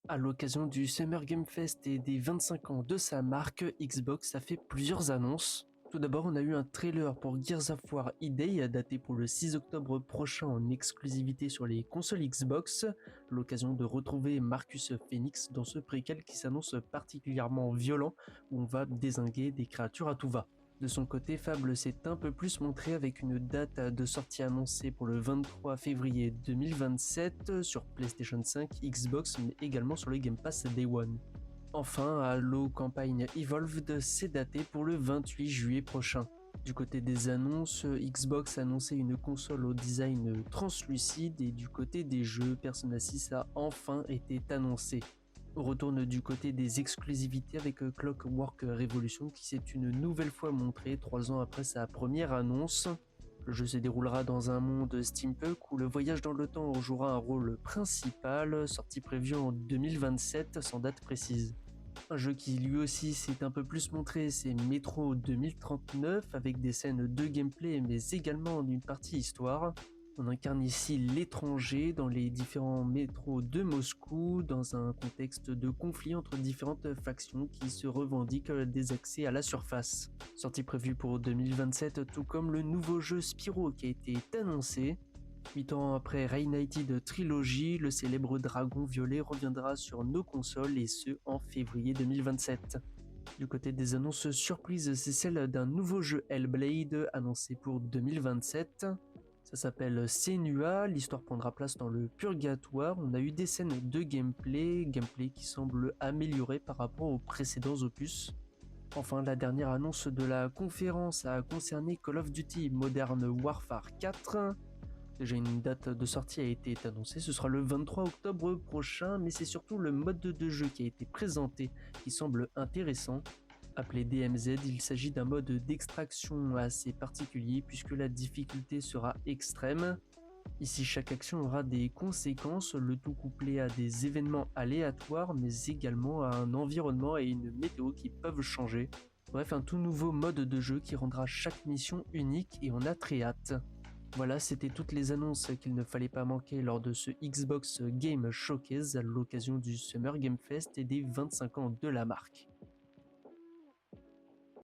À l'occasion du Summer Game Fest et des 25 ans de sa marque, Xbox a fait plusieurs annonces. Tout d'abord, on a eu un trailer pour Gears of War E-Day, daté pour le 6 octobre prochain en exclusivité sur les consoles Xbox, l'occasion de retrouver Marcus Phoenix dans ce préquel qui s'annonce particulièrement violent, où on va dézinguer des créatures à tout va. De son côté, Fable s'est un peu plus montré avec une date de sortie annoncée pour le 23 février 2027 sur PlayStation 5, Xbox, mais également sur le Game Pass Day One. Enfin, Halo Campaign Evolved s'est daté pour le 28 juillet prochain. Du côté des annonces, Xbox a annoncé une console au design translucide et du côté des jeux, Persona 6 a enfin été annoncé. On retourne du côté des exclusivités avec Clockwork Revolution qui s'est une nouvelle fois montré 3 ans après sa première annonce. Le jeu se déroulera dans un monde steampunk où le voyage dans le temps jouera un rôle principal, sortie prévue en 2027 sans date précise. Un jeu qui lui aussi s'est un peu plus montré, c'est Metro 2039 avec des scènes de gameplay mais également une partie histoire. On incarne ici l'étranger dans les différents métros de Moscou dans un contexte de conflit entre différentes factions qui se revendiquent des accès à la surface. Sortie prévue pour 2027, tout comme le nouveau jeu Spyro qui a été annoncé. 8 ans après Reignited Trilogy, le célèbre dragon violet reviendra sur nos consoles et ce en février 2027. Du côté des annonces surprises, c'est celle d'un nouveau jeu Hellblade annoncé pour 2027. Ça s'appelle Senua, l'histoire prendra place dans le Purgatoire. On a eu des scènes de gameplay qui semble amélioré par rapport aux précédents opus. Enfin, la dernière annonce de la conférence a concerné Call of Duty Modern Warfare 4. Déjà une date de sortie a été annoncée, ce sera le 23 octobre prochain, mais c'est surtout le mode de jeu qui a été présenté qui semble intéressant. Appelé DMZ, il s'agit d'un mode d'extraction assez particulier puisque la difficulté sera extrême. Ici, chaque action aura des conséquences, le tout couplé à des événements aléatoires, mais également à un environnement et une météo qui peuvent changer. Bref, un tout nouveau mode de jeu qui rendra chaque mission unique et on a très hâte. Voilà, c'était toutes les annonces qu'il ne fallait pas manquer lors de ce Xbox Game Showcase à l'occasion du Summer Game Fest et des 25 ans de la marque.